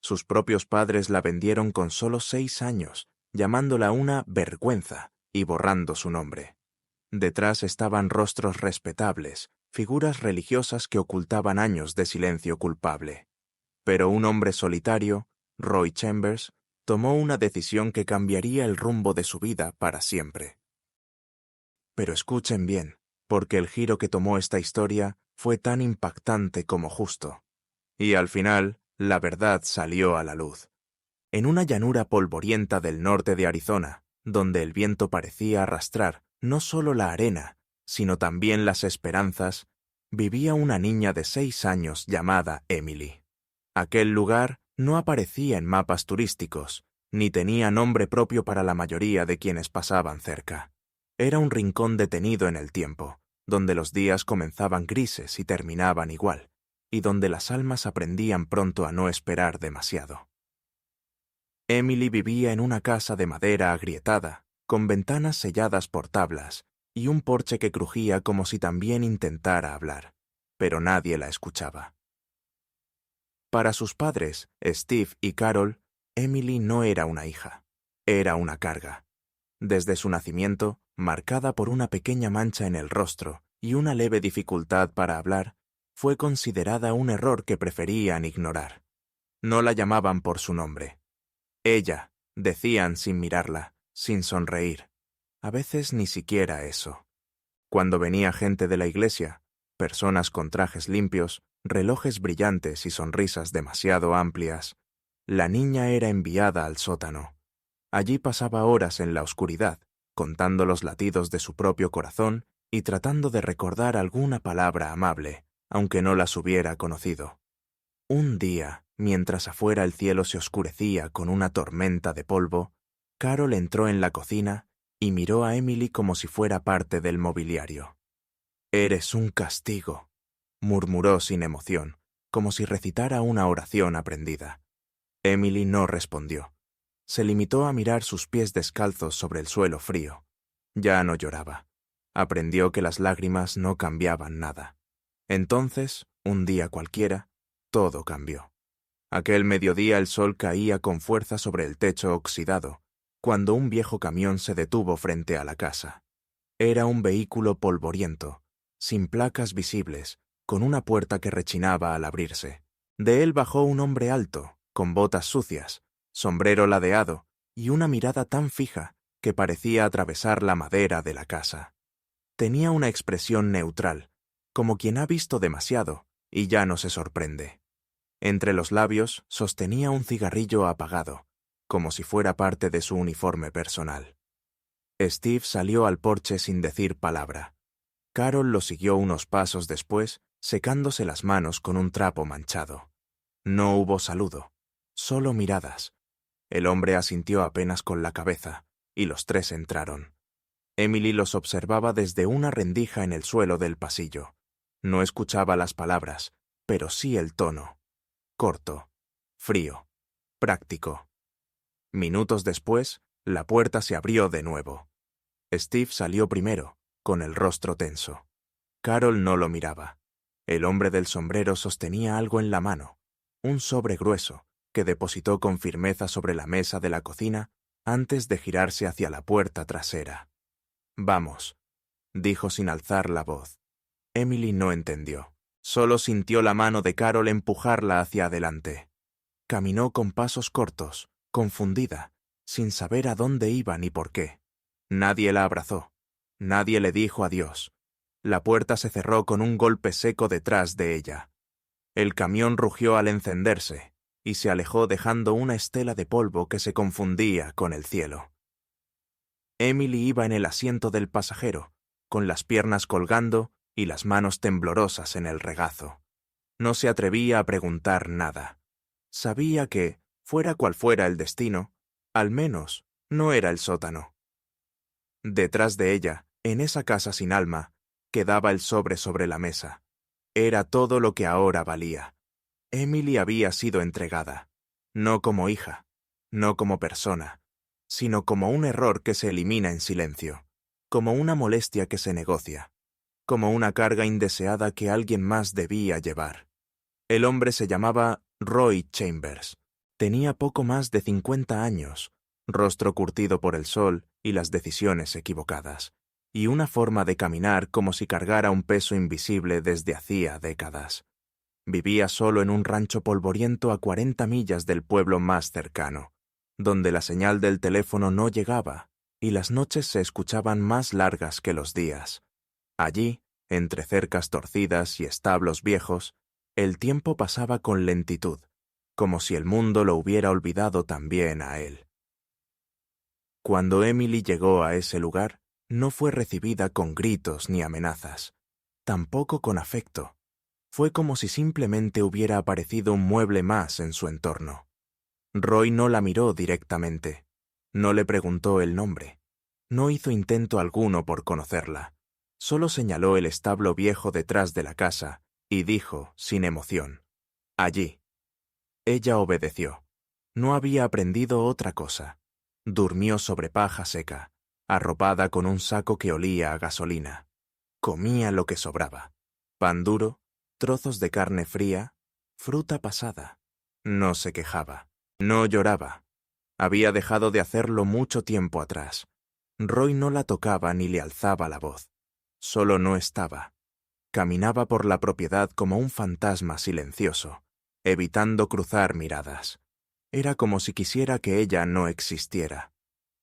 Sus propios padres la vendieron con solo 6 años, llamándola una vergüenza y borrando su nombre. Detrás estaban rostros respetables, figuras religiosas que ocultaban años de silencio culpable. Pero un hombre solitario, Roy Chambers, tomó una decisión que cambiaría el rumbo de su vida para siempre. Pero escuchen bien, porque el giro que tomó esta historia fue tan impactante como justo. Y al final, la verdad salió a la luz. En una llanura polvorienta del norte de Arizona, donde el viento parecía arrastrar no solo la arena, sino también las esperanzas, vivía una niña de 6 años llamada Emily. Aquel lugar no aparecía en mapas turísticos, ni tenía nombre propio para la mayoría de quienes pasaban cerca. Era un rincón detenido en el tiempo, donde los días comenzaban grises y terminaban igual, y donde las almas aprendían pronto a no esperar demasiado. Emily vivía en una casa de madera agrietada, con ventanas selladas por tablas, y un porche que crujía como si también intentara hablar, pero nadie la escuchaba. Para sus padres, Steve y Carol, Emily no era una hija, era una carga. Desde su nacimiento, marcada por una pequeña mancha en el rostro y una leve dificultad para hablar, fue considerada un error que preferían ignorar. No la llamaban por su nombre. Ella, decían sin mirarla, sin sonreír. A veces ni siquiera eso. Cuando venía gente de la iglesia, personas con trajes limpios, relojes brillantes y sonrisas demasiado amplias, la niña era enviada al sótano. Allí pasaba horas en la oscuridad, contando los latidos de su propio corazón y tratando de recordar alguna palabra amable, aunque no las hubiera conocido. Un día, mientras afuera el cielo se oscurecía con una tormenta de polvo, Carol entró en la cocina y miró a Emily como si fuera parte del mobiliario. «Eres un castigo», murmuró sin emoción, como si recitara una oración aprendida. Emily no respondió. Se limitó a mirar sus pies descalzos sobre el suelo frío. Ya no lloraba. Aprendió que las lágrimas no cambiaban nada. Entonces, un día cualquiera, todo cambió. Aquel mediodía el sol caía con fuerza sobre el techo oxidado, cuando un viejo camión se detuvo frente a la casa. Era un vehículo polvoriento, sin placas visibles, con una puerta que rechinaba al abrirse. De él bajó un hombre alto, con botas sucias, sombrero ladeado y una mirada tan fija que parecía atravesar la madera de la casa. Tenía una expresión neutral, como quien ha visto demasiado y ya no se sorprende. Entre los labios sostenía un cigarrillo apagado, como si fuera parte de su uniforme personal. Steve salió al porche sin decir palabra. Carol lo siguió unos pasos después, secándose las manos con un trapo manchado. No hubo saludo, solo miradas. El hombre asintió apenas con la cabeza, y los tres entraron. Emily los observaba desde una rendija en el suelo del pasillo. No escuchaba las palabras, pero sí el tono. Corto, frío, práctico. Minutos después, la puerta se abrió de nuevo. Steve salió primero, con el rostro tenso. Carol no lo miraba. El hombre del sombrero sostenía algo en la mano, un sobre grueso, que depositó con firmeza sobre la mesa de la cocina antes de girarse hacia la puerta trasera. «Vamos», dijo sin alzar la voz. Emily no entendió. Solo sintió la mano de Carol empujarla hacia adelante. Caminó con pasos cortos, confundida, sin saber a dónde iba ni por qué. Nadie la abrazó. Nadie le dijo adiós. La puerta se cerró con un golpe seco detrás de ella. El camión rugió al encenderse y se alejó dejando una estela de polvo que se confundía con el cielo. Emily iba en el asiento del pasajero, con las piernas colgando y las manos temblorosas en el regazo. No se atrevía a preguntar nada. Sabía que, fuera cual fuera el destino, al menos no era el sótano. Detrás de ella, en esa casa sin alma, quedaba el sobre la mesa. Era todo lo que ahora valía. Emily había sido entregada, no como hija, no como persona, sino como un error que se elimina en silencio, como una molestia que se negocia, como una carga indeseada que alguien más debía llevar. El hombre se llamaba Roy Chambers. Tenía poco más de 50 años, rostro curtido por el sol y las decisiones equivocadas, y una forma de caminar como si cargara un peso invisible desde hacía décadas. Vivía solo en un rancho polvoriento a 40 millas del pueblo más cercano, donde la señal del teléfono no llegaba y las noches se escuchaban más largas que los días. Allí, entre cercas torcidas y establos viejos, el tiempo pasaba con lentitud, como si el mundo lo hubiera olvidado también a él. Cuando Emily llegó a ese lugar, no fue recibida con gritos ni amenazas, tampoco con afecto. Fue como si simplemente hubiera aparecido un mueble más en su entorno. Roy no la miró directamente, no le preguntó el nombre, no hizo intento alguno por conocerla, solo señaló el establo viejo detrás de la casa y dijo, sin emoción, «Allí». Ella obedeció. No había aprendido otra cosa. Durmió sobre paja seca, arropada con un saco que olía a gasolina. Comía lo que sobraba. Pan duro, trozos de carne fría, fruta pasada. No se quejaba. No lloraba. Había dejado de hacerlo mucho tiempo atrás. Roy no la tocaba ni le alzaba la voz. Solo no estaba. Caminaba por la propiedad como un fantasma silencioso, evitando cruzar miradas. Era como si quisiera que ella no existiera,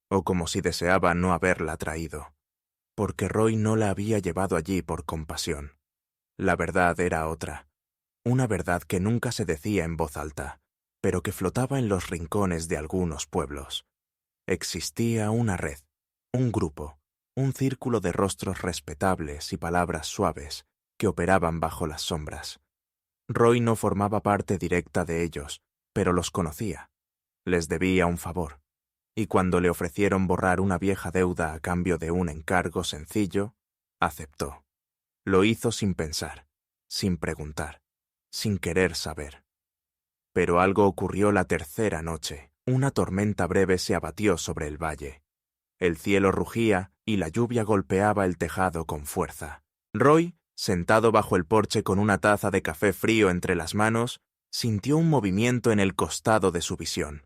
o como si deseaba no haberla traído, porque Roy no la había llevado allí por compasión. La verdad era otra, una verdad que nunca se decía en voz alta, pero que flotaba en los rincones de algunos pueblos. Existía una red, un grupo, un círculo de rostros respetables y palabras suaves que operaban bajo las sombras. Roy no formaba parte directa de ellos, pero los conocía. Les debía un favor, y cuando le ofrecieron borrar una vieja deuda a cambio de un encargo sencillo, aceptó. Lo hizo sin pensar, sin preguntar, sin querer saber. Pero algo ocurrió la tercera noche. Una tormenta breve se abatió sobre el valle. El cielo rugía y la lluvia golpeaba el tejado con fuerza. Roy, sentado bajo el porche con una taza de café frío entre las manos, sintió un movimiento en el costado de su visión.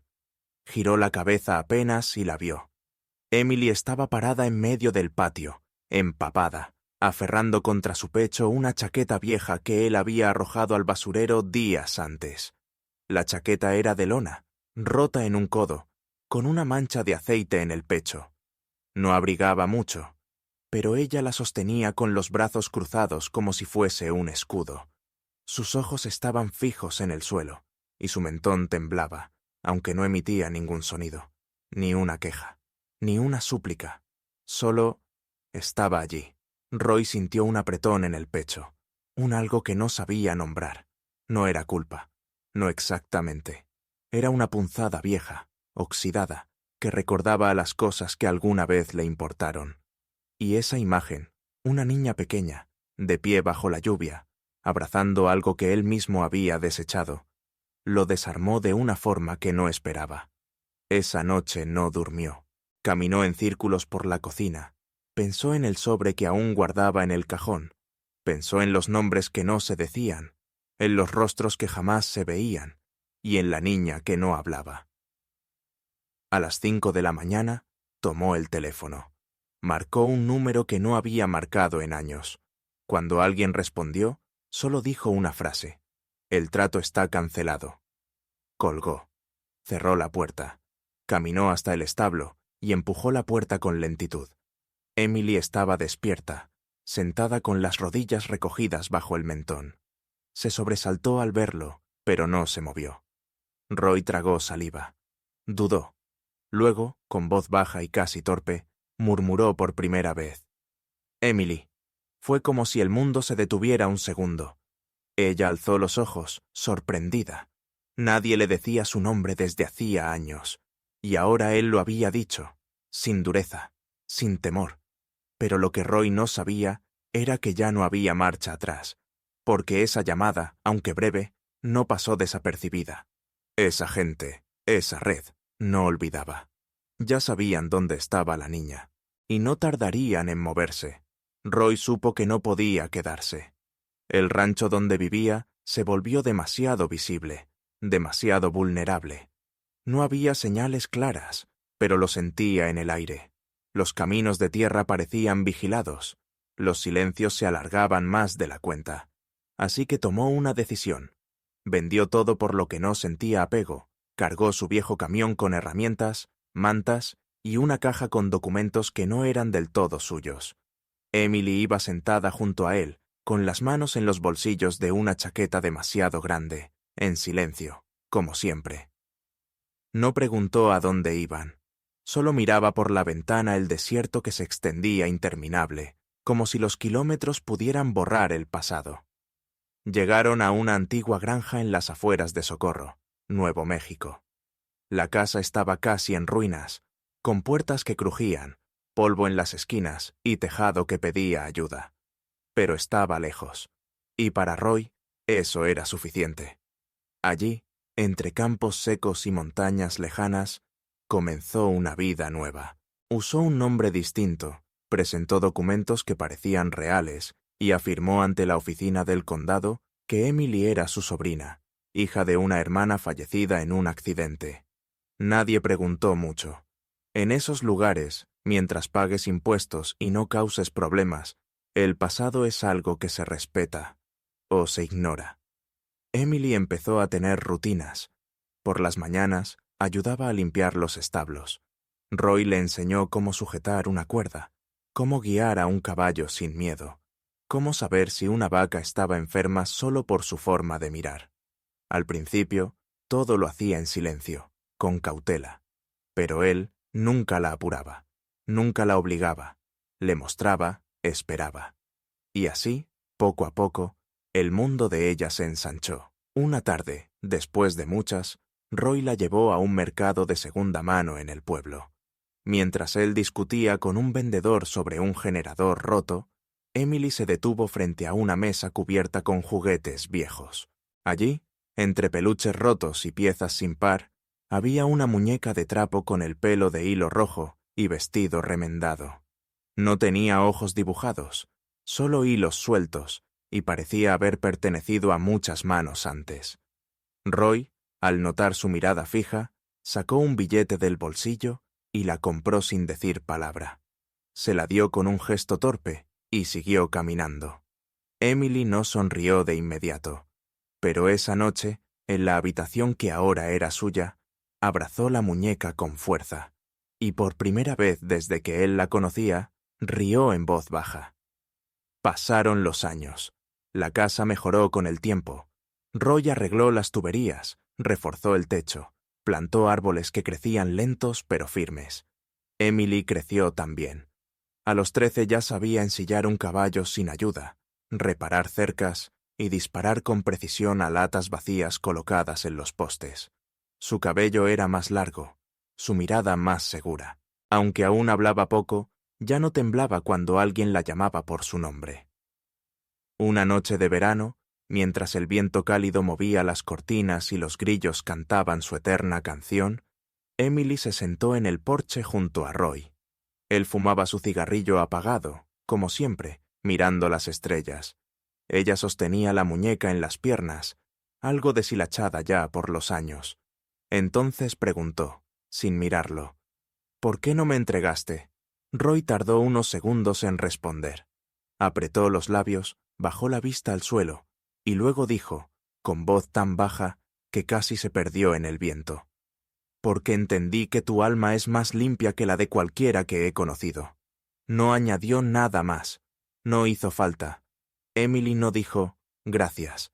Giró la cabeza apenas y la vio. Emily estaba parada en medio del patio, empapada, aferrando contra su pecho una chaqueta vieja que él había arrojado al basurero días antes. La chaqueta era de lona, rota en un codo, con una mancha de aceite en el pecho. No abrigaba mucho, pero ella la sostenía con los brazos cruzados como si fuese un escudo. Sus ojos estaban fijos en el suelo, y su mentón temblaba, aunque no emitía ningún sonido, ni una queja, ni una súplica. Solo estaba allí. Roy sintió un apretón en el pecho, un algo que no sabía nombrar. No era culpa, no exactamente. Era una punzada vieja, oxidada, que recordaba a las cosas que alguna vez le importaron. Y esa imagen, una niña pequeña, de pie bajo la lluvia, abrazando algo que él mismo había desechado, lo desarmó de una forma que no esperaba. Esa noche no durmió. Caminó en círculos por la cocina. Pensó en el sobre que aún guardaba en el cajón. Pensó en los nombres que no se decían, en los rostros que jamás se veían, y en la niña que no hablaba. A las 5 de la mañana, tomó el teléfono. Marcó un número que no había marcado en años. Cuando alguien respondió, solo dijo una frase: «El trato está cancelado». Colgó. Cerró la puerta. Caminó hasta el establo y empujó la puerta con lentitud. Emily estaba despierta, sentada con las rodillas recogidas bajo el mentón. Se sobresaltó al verlo, pero no se movió. Roy tragó saliva. Dudó. Luego, con voz baja y casi torpe, murmuró por primera vez: «Emily». Fue como si el mundo se detuviera un segundo. Ella alzó los ojos, sorprendida. Nadie le decía su nombre desde hacía años, y ahora él lo había dicho, sin dureza, sin temor. Pero lo que Roy no sabía era que ya no había marcha atrás, porque esa llamada, aunque breve, no pasó desapercibida. Esa gente, esa red, no olvidaba. Ya sabían dónde estaba la niña, y no tardarían en moverse. Roy supo que no podía quedarse. El rancho donde vivía se volvió demasiado visible, demasiado vulnerable. No había señales claras, pero lo sentía en el aire. Los caminos de tierra parecían vigilados. Los silencios se alargaban más de la cuenta. Así que tomó una decisión. Vendió todo por lo que no sentía apego, cargó su viejo camión con herramientas, mantas y una caja con documentos que no eran del todo suyos. Emily iba sentada junto a él, con las manos en los bolsillos de una chaqueta demasiado grande, en silencio, como siempre. No preguntó a dónde iban. Solo miraba por la ventana el desierto que se extendía interminable, como si los kilómetros pudieran borrar el pasado. Llegaron a una antigua granja en las afueras de Socorro, Nuevo México. La casa estaba casi en ruinas, con puertas que crujían, polvo en las esquinas y tejado que pedía ayuda. Pero estaba lejos, y para Roy eso era suficiente. Allí, entre campos secos y montañas lejanas, comenzó una vida nueva. Usó un nombre distinto, presentó documentos que parecían reales y afirmó ante la oficina del condado que Emily era su sobrina, hija de una hermana fallecida en un accidente. Nadie preguntó mucho. En esos lugares, mientras pagues impuestos y no causes problemas, el pasado es algo que se respeta o se ignora. Emily empezó a tener rutinas. Por las mañanas, ayudaba a limpiar los establos. Roy le enseñó cómo sujetar una cuerda, cómo guiar a un caballo sin miedo, cómo saber si una vaca estaba enferma solo por su forma de mirar. Al principio, todo lo hacía en silencio, con cautela, pero él nunca la apuraba, nunca la obligaba, le mostraba, esperaba. Y así, poco a poco, el mundo de ella se ensanchó. Una tarde, después de muchas, Roy la llevó a un mercado de segunda mano en el pueblo. Mientras él discutía con un vendedor sobre un generador roto, Emily se detuvo frente a una mesa cubierta con juguetes viejos. Allí, entre peluches rotos y piezas sin par, había una muñeca de trapo con el pelo de hilo rojo y vestido remendado. No tenía ojos dibujados, solo hilos sueltos, y parecía haber pertenecido a muchas manos antes. Roy, al notar su mirada fija, sacó un billete del bolsillo y la compró sin decir palabra. Se la dio con un gesto torpe y siguió caminando. Emily no sonrió de inmediato, pero esa noche, en la habitación que ahora era suya, abrazó la muñeca con fuerza, y por primera vez desde que él la conocía, rió en voz baja. Pasaron los años. La casa mejoró con el tiempo. Roy arregló las tuberías, reforzó el techo, plantó árboles que crecían lentos pero firmes. Emily creció también. A los 13 ya sabía ensillar un caballo sin ayuda, reparar cercas y disparar con precisión a latas vacías colocadas en los postes. Su cabello era más largo, su mirada más segura. Aunque aún hablaba poco, ya no temblaba cuando alguien la llamaba por su nombre. Una noche de verano, mientras el viento cálido movía las cortinas y los grillos cantaban su eterna canción, Emily se sentó en el porche junto a Roy. Él fumaba su cigarrillo apagado, como siempre, mirando las estrellas. Ella sostenía la muñeca en las piernas, algo deshilachada ya por los años. Entonces preguntó, sin mirarlo, «¿Por qué no me entregaste?» Roy tardó unos segundos en responder. Apretó los labios, bajó la vista al suelo, y luego dijo, con voz tan baja que casi se perdió en el viento, «Porque entendí que tu alma es más limpia que la de cualquiera que he conocido». No añadió nada más. No hizo falta. Emily no dijo, «Gracias».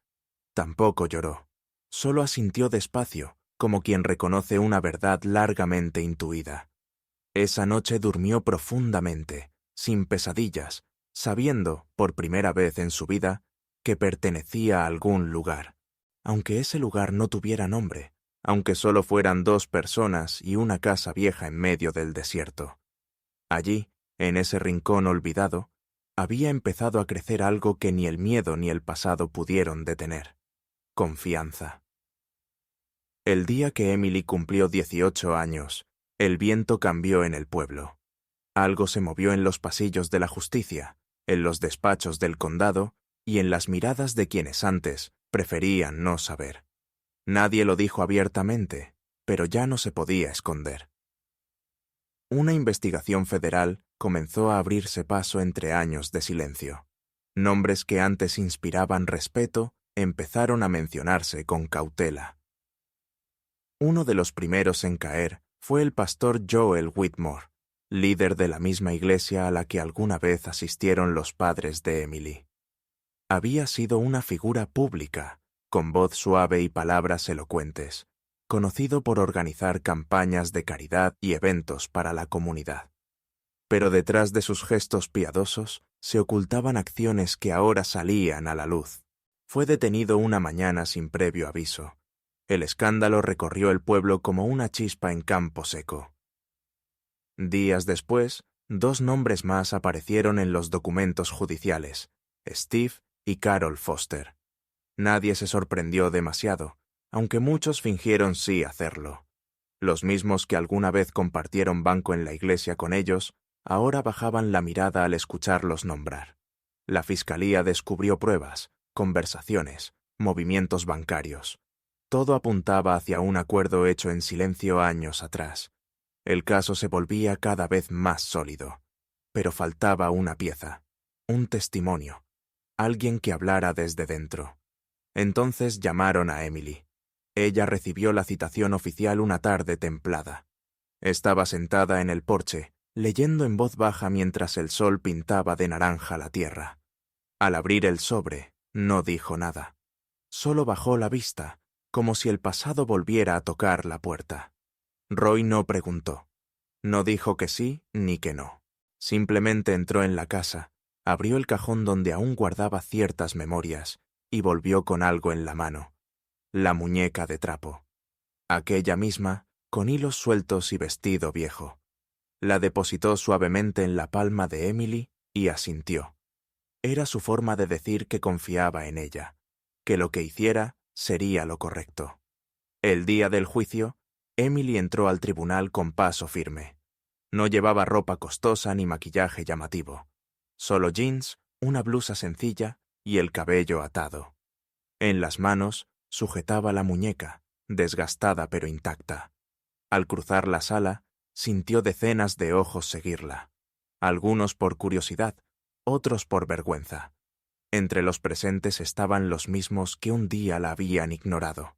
Tampoco lloró. Solo asintió despacio, como quien reconoce una verdad largamente intuida. Esa noche durmió profundamente, sin pesadillas, sabiendo, por primera vez en su vida, que pertenecía a algún lugar, aunque ese lugar no tuviera nombre, aunque solo fueran 2 personas y una casa vieja en medio del desierto. Allí, en ese rincón olvidado, había empezado a crecer algo que ni el miedo ni el pasado pudieron detener: confianza. El día que Emily cumplió 18 años, el viento cambió en el pueblo. Algo se movió en los pasillos de la justicia, en los despachos del condado y en las miradas de quienes antes preferían no saber. Nadie lo dijo abiertamente, pero ya no se podía esconder. Una investigación federal comenzó a abrirse paso entre años de silencio. Nombres que antes inspiraban respeto empezaron a mencionarse con cautela. Uno de los primeros en caer fue el pastor Joel Whitmore, líder de la misma iglesia a la que alguna vez asistieron los padres de Emily. Había sido una figura pública, con voz suave y palabras elocuentes, conocido por organizar campañas de caridad y eventos para la comunidad. Pero detrás de sus gestos piadosos se ocultaban acciones que ahora salían a la luz. Fue detenido una mañana sin previo aviso. El escándalo recorrió el pueblo como una chispa en campo seco. Días después, 2 nombres más aparecieron en los documentos judiciales, Steve y Carol Foster. Nadie se sorprendió demasiado, aunque muchos fingieron sí hacerlo. Los mismos que alguna vez compartieron banco en la iglesia con ellos, ahora bajaban la mirada al escucharlos nombrar. La fiscalía descubrió pruebas, conversaciones, movimientos bancarios. Todo apuntaba hacia un acuerdo hecho en silencio años atrás. El caso se volvía cada vez más sólido. Pero faltaba una pieza, un testimonio, alguien que hablara desde dentro. Entonces llamaron a Emily. Ella recibió la citación oficial una tarde templada. Estaba sentada en el porche, leyendo en voz baja mientras el sol pintaba de naranja la tierra. Al abrir el sobre, no dijo nada. Solo bajó la vista, como si el pasado volviera a tocar la puerta. Roy no preguntó. No dijo que sí ni que no. Simplemente entró en la casa, abrió el cajón donde aún guardaba ciertas memorias y volvió con algo en la mano. La muñeca de trapo. Aquella misma, con hilos sueltos y vestido viejo. La depositó suavemente en la palma de Emily y asintió. Era su forma de decir que confiaba en ella, que lo que hiciera sería lo correcto. El día del juicio, Emily entró al tribunal con paso firme. No llevaba ropa costosa ni maquillaje llamativo. Solo jeans, una blusa sencilla y el cabello atado. En las manos sujetaba la muñeca, desgastada pero intacta. Al cruzar la sala, sintió decenas de ojos seguirla. Algunos por curiosidad, otros por vergüenza. Entre los presentes estaban los mismos que un día la habían ignorado.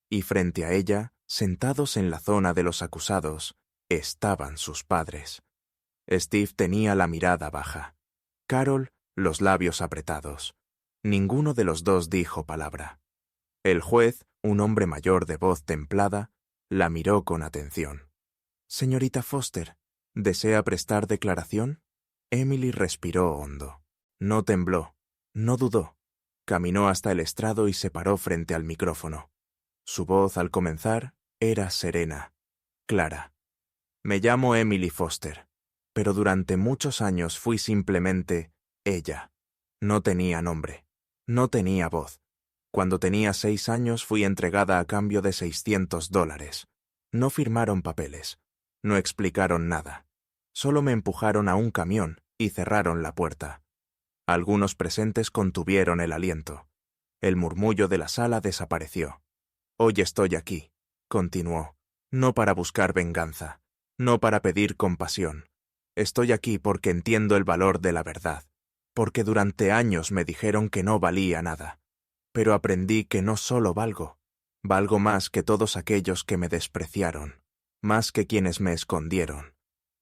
Y frente a ella, sentados en la zona de los acusados, estaban sus padres. Steve tenía la mirada baja. Carol, los labios apretados. Ninguno de los dos dijo palabra. El juez, un hombre mayor de voz templada, la miró con atención. «Señorita Foster, ¿desea prestar declaración?» Emily respiró hondo. No tembló, no dudó. Caminó hasta el estrado y se paró frente al micrófono. Su voz, al comenzar, era serena, clara. «Me llamo Emily Foster, pero durante muchos años fui simplemente ella. No tenía nombre, no tenía voz. Cuando tenía 6 años fui entregada a cambio de $600. No firmaron papeles, no explicaron nada. Solo me empujaron a un camión y cerraron la puerta. Algunos presentes contuvieron el aliento. El murmullo de la sala desapareció. Hoy estoy aquí», continuó, «no para buscar venganza, no para pedir compasión. Estoy aquí porque entiendo el valor de la verdad, porque durante años me dijeron que no valía nada. Pero aprendí que no solo valgo más que todos aquellos que me despreciaron, más que quienes me escondieron.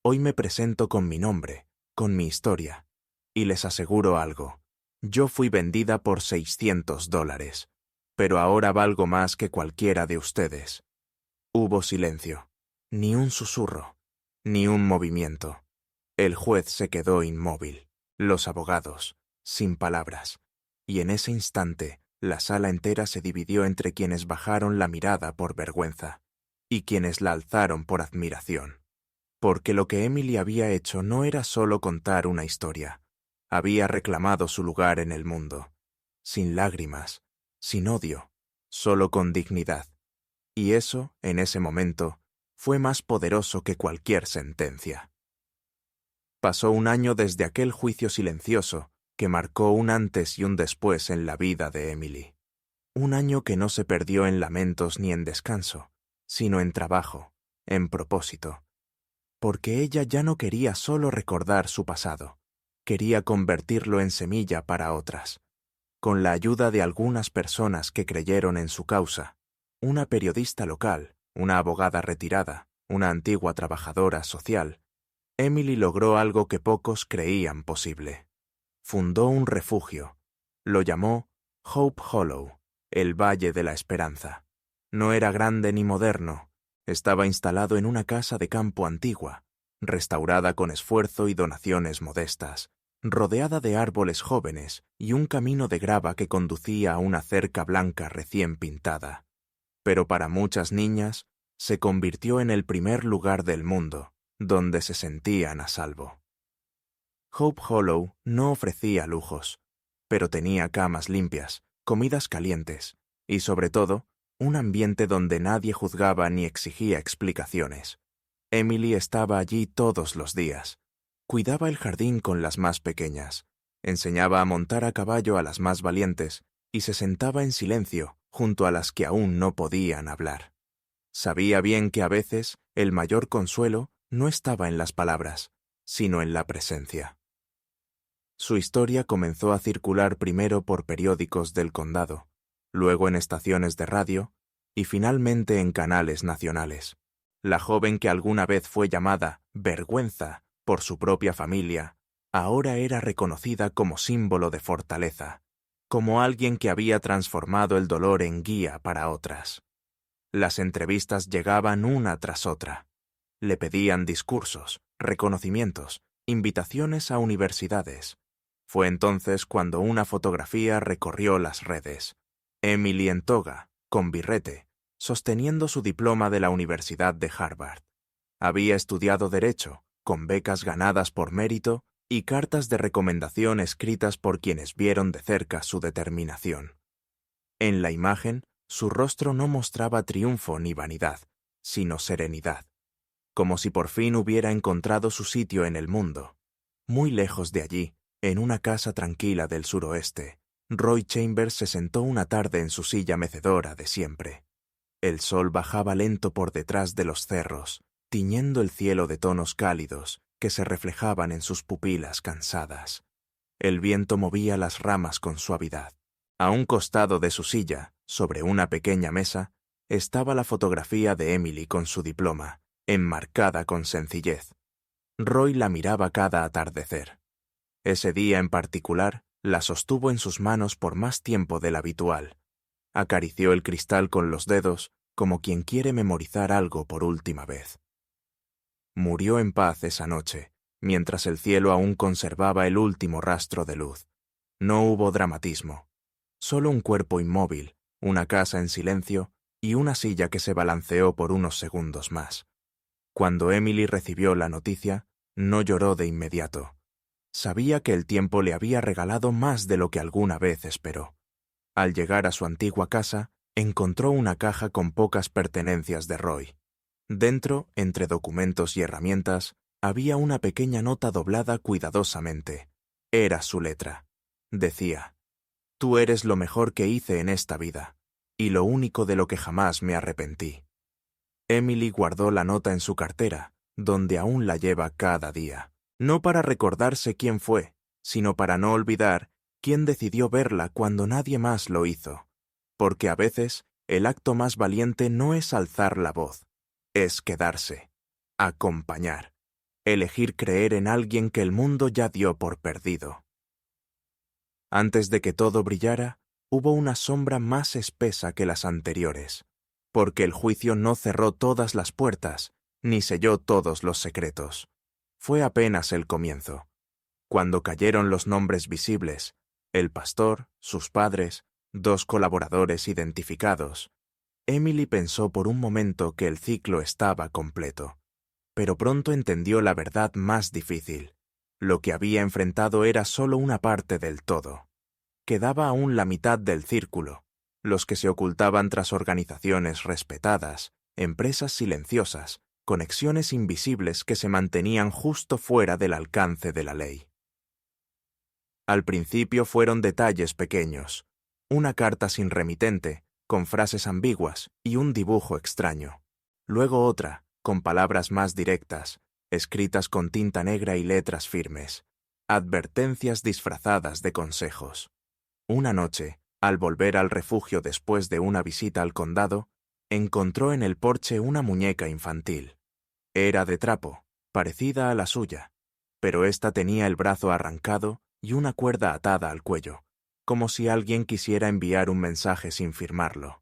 Hoy me presento con mi nombre, con mi historia, y les aseguro algo. Yo fui vendida por $600, pero ahora valgo más que cualquiera de ustedes». Hubo silencio, ni un susurro, ni un movimiento. El juez se quedó inmóvil, los abogados, sin palabras, y en ese instante la sala entera se dividió entre quienes bajaron la mirada por vergüenza y quienes la alzaron por admiración. Porque lo que Emily había hecho no era solo contar una historia. Había reclamado su lugar en el mundo, sin lágrimas, sin odio, solo con dignidad. Y eso, en ese momento, fue más poderoso que cualquier sentencia. Pasó un año desde aquel juicio silencioso que marcó un antes y un después en la vida de Emily. Un año que no se perdió en lamentos ni en descanso, sino en trabajo, en propósito. Porque ella ya no quería solo recordar su pasado, quería convertirlo en semilla para otras. Con la ayuda de algunas personas que creyeron en su causa, una periodista local, una abogada retirada, una antigua trabajadora social, Emily logró algo que pocos creían posible. Fundó un refugio. Lo llamó Hope Hollow, el Valle de la Esperanza. No era grande ni moderno. Estaba instalado en una casa de campo antigua, restaurada con esfuerzo y donaciones modestas, rodeada de árboles jóvenes y un camino de grava que conducía a una cerca blanca recién pintada. Pero para muchas niñas, se convirtió en el primer lugar del mundo donde se sentían a salvo. Hope Hollow no ofrecía lujos, pero tenía camas limpias, comidas calientes y, sobre todo, un ambiente donde nadie juzgaba ni exigía explicaciones. Emily estaba allí todos los días. Cuidaba el jardín con las más pequeñas, enseñaba a montar a caballo a las más valientes y se sentaba en silencio junto a las que aún no podían hablar. Sabía bien que a veces el mayor consuelo no estaba en las palabras, sino en la presencia. Su historia comenzó a circular primero por periódicos del condado, luego en estaciones de radio y finalmente en canales nacionales. La joven que alguna vez fue llamada Vergüenza por su propia familia, ahora era reconocida como símbolo de fortaleza, como alguien que había transformado el dolor en guía para otras. Las entrevistas llegaban una tras otra. Le pedían discursos, reconocimientos, invitaciones a universidades. Fue entonces cuando una fotografía recorrió las redes. Emily en toga, con birrete, sosteniendo su diploma de la Universidad de Harvard. Había estudiado Derecho, con becas ganadas por mérito y cartas de recomendación escritas por quienes vieron de cerca su determinación. En la imagen, su rostro no mostraba triunfo ni vanidad, sino serenidad, como si por fin hubiera encontrado su sitio en el mundo. Muy lejos de allí, en una casa tranquila del suroeste, Roy Chambers se sentó una tarde en su silla mecedora de siempre. El sol bajaba lento por detrás de los cerros, tiñendo el cielo de tonos cálidos que se reflejaban en sus pupilas cansadas. El viento movía las ramas con suavidad. A un costado de su silla, sobre una pequeña mesa, estaba la fotografía de Emily con su diploma, enmarcada con sencillez. Roy la miraba cada atardecer. Ese día en particular, la sostuvo en sus manos por más tiempo del habitual. Acarició el cristal con los dedos, como quien quiere memorizar algo por última vez. Murió en paz esa noche, mientras el cielo aún conservaba el último rastro de luz. No hubo dramatismo. Solo un cuerpo inmóvil, una casa en silencio y una silla que se balanceó por unos segundos más. Cuando Emily recibió la noticia, no lloró de inmediato. Sabía que el tiempo le había regalado más de lo que alguna vez esperó. Al llegar a su antigua casa, encontró una caja con pocas pertenencias de Roy. Dentro, entre documentos y herramientas, había una pequeña nota doblada cuidadosamente. Era su letra. Decía: «Tú eres lo mejor que hice en esta vida, y lo único de lo que jamás me arrepentí». Emily guardó la nota en su cartera, donde aún la lleva cada día. No para recordarse quién fue, sino para no olvidar quién decidió verla cuando nadie más lo hizo. Porque a veces, el acto más valiente no es alzar la voz, es quedarse, acompañar, elegir creer en alguien que el mundo ya dio por perdido. Antes de que todo brillara, hubo una sombra más espesa que las anteriores, porque el juicio no cerró todas las puertas, ni selló todos los secretos. Fue apenas el comienzo. Cuando cayeron los nombres visibles, el pastor, sus padres, 2 colaboradores identificados, Emily pensó por un momento que el ciclo estaba completo. Pero pronto entendió la verdad más difícil. Lo que había enfrentado era solo una parte del todo. Quedaba aún la mitad del círculo, los que se ocultaban tras organizaciones respetadas, empresas silenciosas, conexiones invisibles que se mantenían justo fuera del alcance de la ley. Al principio fueron detalles pequeños, una carta sin remitente, con frases ambiguas y un dibujo extraño. luego otra, con palabras más directas, escritas con tinta negra y letras firmes, advertencias disfrazadas de consejos. Una noche, al volver al refugio después de una visita al condado, encontró en el porche una muñeca infantil. Era de trapo, parecida a la suya, pero ésta tenía el brazo arrancado y una cuerda atada al cuello, como si alguien quisiera enviar un mensaje sin firmarlo.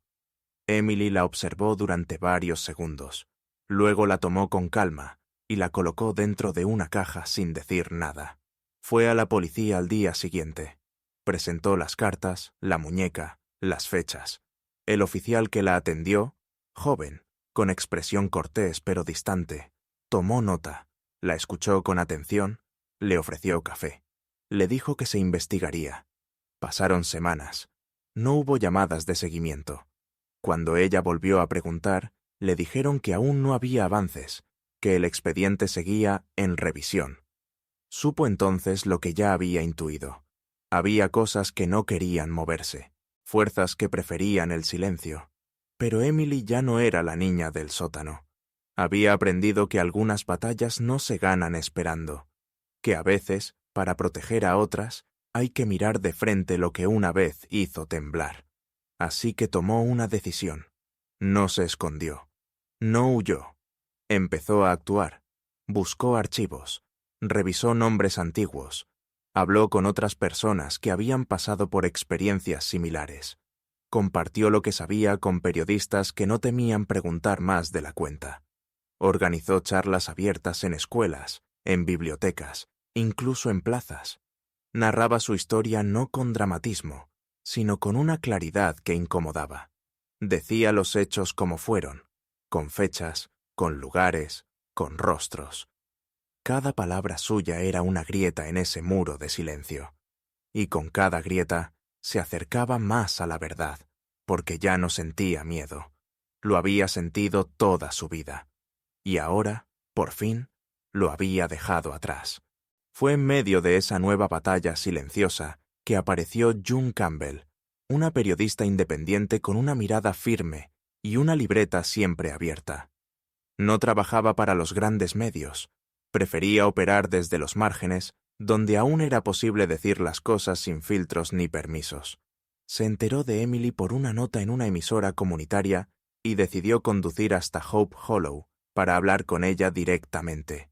Emily la observó durante varios segundos. Luego la tomó con calma y la colocó dentro de una caja sin decir nada. Fue a la policía al día siguiente. Presentó las cartas, la muñeca, las fechas. El oficial que la atendió, joven, con expresión cortés pero distante, tomó nota, la escuchó con atención, le ofreció café. Le dijo que se investigaría. Pasaron semanas. No hubo llamadas de seguimiento. Cuando ella volvió a preguntar, le dijeron que aún no había avances, que el expediente seguía en revisión. Supo entonces lo que ya había intuido. Había cosas que no querían moverse, fuerzas que preferían el silencio. Pero Emily ya no era la niña del sótano. Había aprendido que algunas batallas no se ganan esperando, que a veces, para proteger a otras, hay que mirar de frente lo que una vez hizo temblar. Así que tomó una decisión. No se escondió. No huyó. Empezó a actuar. Buscó archivos. Revisó nombres antiguos. Habló con otras personas que habían pasado por experiencias similares. Compartió lo que sabía con periodistas que no temían preguntar más de la cuenta. Organizó charlas abiertas en escuelas, en bibliotecas, incluso en plazas. Narraba su historia no con dramatismo, sino con una claridad que incomodaba. Decía los hechos como fueron, con fechas, con lugares, con rostros. Cada palabra suya era una grieta en ese muro de silencio. Y con cada grieta se acercaba más a la verdad, porque ya no sentía miedo. Lo había sentido toda su vida. Y ahora, por fin, lo había dejado atrás. Fue en medio de esa nueva batalla silenciosa que apareció June Campbell, una periodista independiente con una mirada firme y una libreta siempre abierta. No trabajaba para los grandes medios, prefería operar desde los márgenes, donde aún era posible decir las cosas sin filtros ni permisos. Se enteró de Emily por una nota en una emisora comunitaria y decidió conducir hasta Hope Hollow para hablar con ella directamente.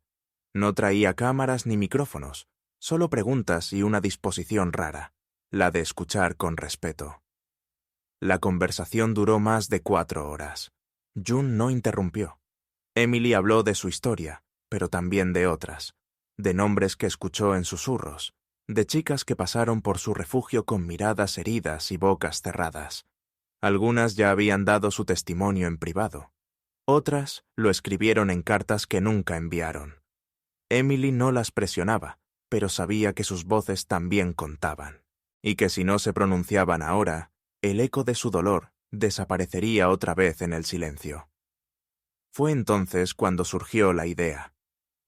No traía cámaras ni micrófonos, solo preguntas y una disposición rara, la de escuchar con respeto. La conversación duró más de 4 horas. June no interrumpió. Emily habló de su historia, pero también de otras, de nombres que escuchó en susurros, de chicas que pasaron por su refugio con miradas heridas y bocas cerradas. Algunas ya habían dado su testimonio en privado. Otras lo escribieron en cartas que nunca enviaron. Emily no las presionaba, pero sabía que sus voces también contaban, y que si no se pronunciaban ahora, el eco de su dolor desaparecería otra vez en el silencio. Fue entonces cuando surgió la idea.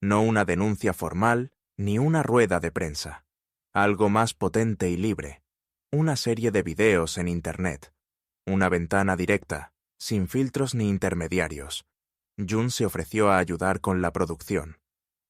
No una denuncia formal, ni una rueda de prensa. Algo más potente y libre. Una serie de videos en Internet. Una ventana directa, sin filtros ni intermediarios. June se ofreció a ayudar con la producción.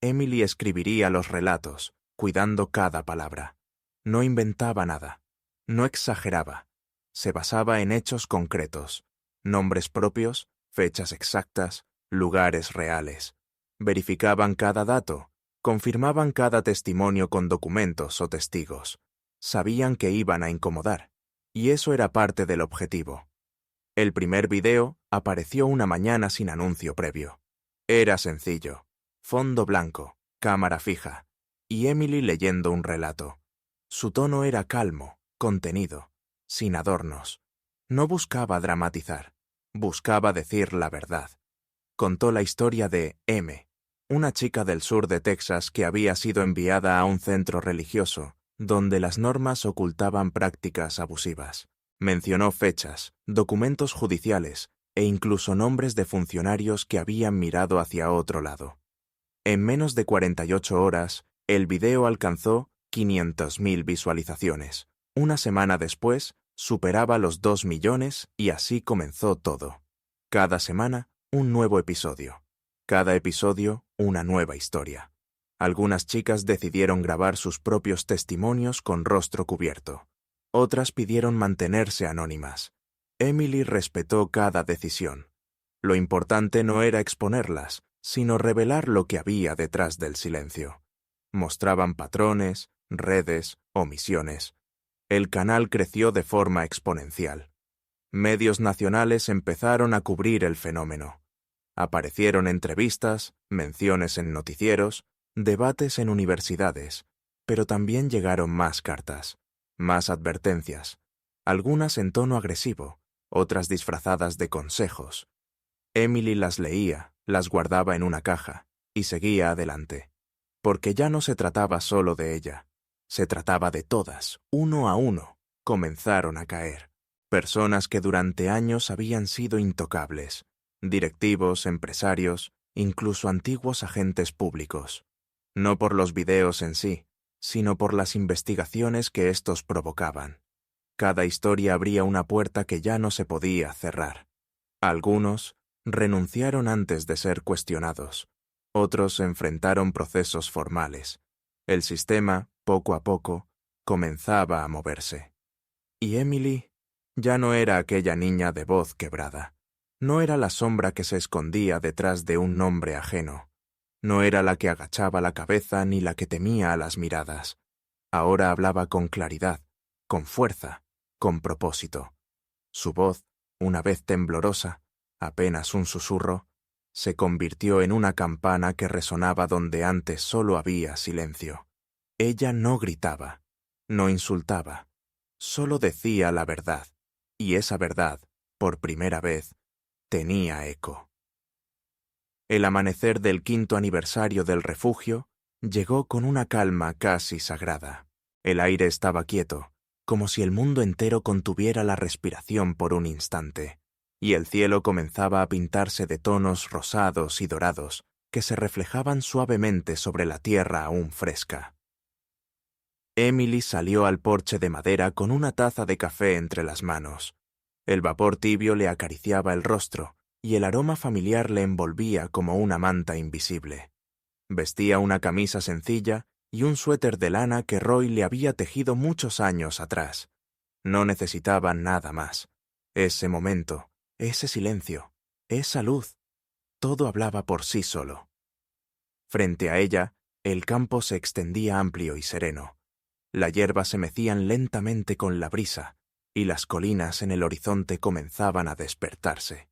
Emily escribiría los relatos, cuidando cada palabra. No inventaba nada. No exageraba. Se basaba en hechos concretos. Nombres propios, fechas exactas, lugares reales. Verificaban cada dato, confirmaban cada testimonio con documentos o testigos. Sabían que iban a incomodar, y eso era parte del objetivo. El primer video apareció una mañana sin anuncio previo. Era sencillo. Fondo blanco, cámara fija, y Emily leyendo un relato. Su tono era calmo, contenido, sin adornos. No buscaba dramatizar, buscaba decir la verdad. Contó la historia de M, una chica del sur de Texas que había sido enviada a un centro religioso, donde las normas ocultaban prácticas abusivas. Mencionó fechas, documentos judiciales e incluso nombres de funcionarios que habían mirado hacia otro lado. En menos de 48 horas, el video alcanzó 500.000 visualizaciones. Una semana después, superaba los 2 millones y así comenzó todo. Cada semana, un nuevo episodio. Cada episodio, una nueva historia. Algunas chicas decidieron grabar sus propios testimonios con rostro cubierto. Otras pidieron mantenerse anónimas. Emily respetó cada decisión. Lo importante no era exponerlas, sino revelar lo que había detrás del silencio. Mostraban patrones, redes, omisiones. El canal creció de forma exponencial. Medios nacionales empezaron a cubrir el fenómeno. Aparecieron entrevistas, menciones en noticieros, debates en universidades, pero también llegaron más cartas, más advertencias, algunas en tono agresivo, otras disfrazadas de consejos. Emily las leía, las guardaba en una caja, y seguía adelante. Porque ya no se trataba solo de ella, se trataba de todas, uno a uno, comenzaron a caer. Personas que durante años habían sido intocables, directivos, empresarios, incluso antiguos agentes públicos. No por los videos en sí, sino por las investigaciones que estos provocaban. Cada historia abría una puerta que ya no se podía cerrar. Algunos renunciaron antes de ser cuestionados. Otros enfrentaron procesos formales. El sistema, poco a poco, comenzaba a moverse. Y Emily ya no era aquella niña de voz quebrada. No era la sombra que se escondía detrás de un nombre ajeno. No era la que agachaba la cabeza ni la que temía a las miradas. Ahora hablaba con claridad, con fuerza, con propósito. Su voz, una vez temblorosa, apenas un susurro, se convirtió en una campana que resonaba donde antes solo había silencio. Ella no gritaba, no insultaba, solo decía la verdad, y esa verdad, por primera vez, tenía eco. El amanecer del 5º aniversario del refugio llegó con una calma casi sagrada. El aire estaba quieto, como si el mundo entero contuviera la respiración por un instante, y el cielo comenzaba a pintarse de tonos rosados y dorados que se reflejaban suavemente sobre la tierra aún fresca. Emily salió al porche de madera con una taza de café entre las manos. El vapor tibio le acariciaba el rostro, y el aroma familiar le envolvía como una manta invisible. Vestía una camisa sencilla y un suéter de lana que Roy le había tejido muchos años atrás. No necesitaba nada más. Ese momento, ese silencio, esa luz, todo hablaba por sí solo. Frente a ella, el campo se extendía amplio y sereno. Las hierbas se mecían lentamente con la brisa, y las colinas en el horizonte comenzaban a despertarse.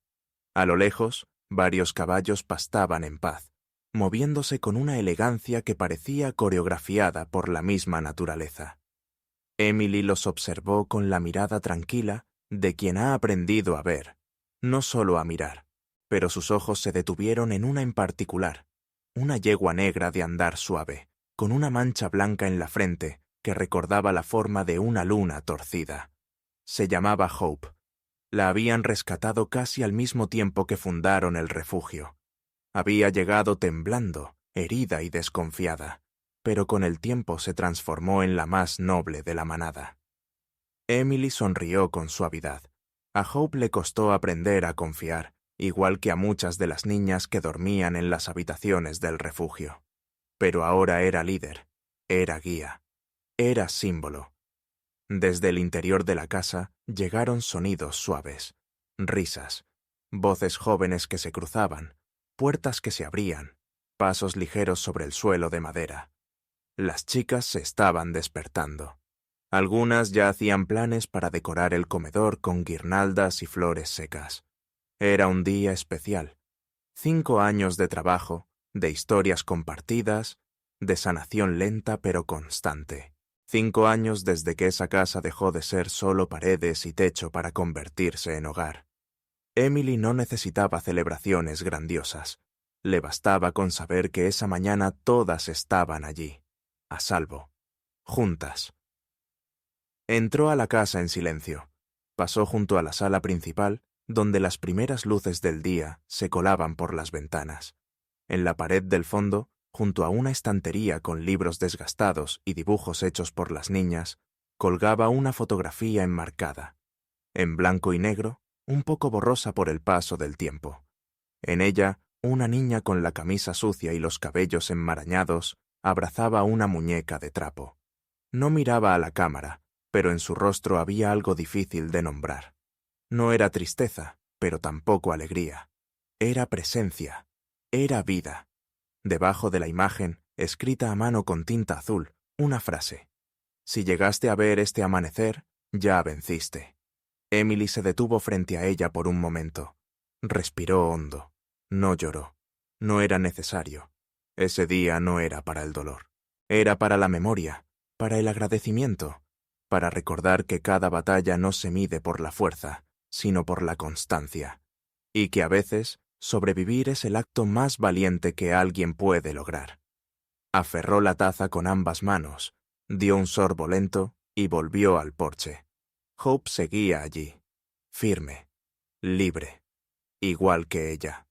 A lo lejos, varios caballos pastaban en paz, moviéndose con una elegancia que parecía coreografiada por la misma naturaleza. Emily los observó con la mirada tranquila de quien ha aprendido a ver, no solo a mirar, pero sus ojos se detuvieron en una en particular, una yegua negra de andar suave, con una mancha blanca en la frente que recordaba la forma de una luna torcida. Se llamaba Hope. La habían rescatado casi al mismo tiempo que fundaron el refugio. Había llegado temblando, herida y desconfiada, pero con el tiempo se transformó en la más noble de la manada. Emily sonrió con suavidad. A Hope le costó aprender a confiar, igual que a muchas de las niñas que dormían en las habitaciones del refugio. Pero ahora era líder, era guía, era símbolo. Desde el interior de la casa llegaron sonidos suaves, risas, voces jóvenes que se cruzaban, puertas que se abrían, pasos ligeros sobre el suelo de madera. Las chicas se estaban despertando. Algunas ya hacían planes para decorar el comedor con guirnaldas y flores secas. Era un día especial. 5 años de trabajo, de historias compartidas, de sanación lenta pero constante. 5 años desde que esa casa dejó de ser solo paredes y techo para convertirse en hogar. Emily no necesitaba celebraciones grandiosas. Le bastaba con saber que esa mañana todas estaban allí, a salvo, juntas. Entró a la casa en silencio. Pasó junto a la sala principal, donde las primeras luces del día se colaban por las ventanas. En la pared del fondo, junto a una estantería con libros desgastados y dibujos hechos por las niñas, colgaba una fotografía enmarcada, en blanco y negro, un poco borrosa por el paso del tiempo. En ella, una niña con la camisa sucia y los cabellos enmarañados abrazaba una muñeca de trapo. No miraba a la cámara, pero en su rostro había algo difícil de nombrar. No era tristeza, pero tampoco alegría. Era presencia. Era vida. Debajo de la imagen, escrita a mano con tinta azul, una frase. Si llegaste a ver este amanecer, ya venciste. Emily se detuvo frente a ella por un momento. Respiró hondo. No lloró. No era necesario. Ese día no era para el dolor. Era para la memoria, para el agradecimiento, para recordar que cada batalla no se mide por la fuerza, sino por la constancia, y que a veces sobrevivir es el acto más valiente que alguien puede lograr. Aferró la taza con ambas manos, dio un sorbo lento y volvió al porche. Hope seguía allí, firme, libre, igual que ella.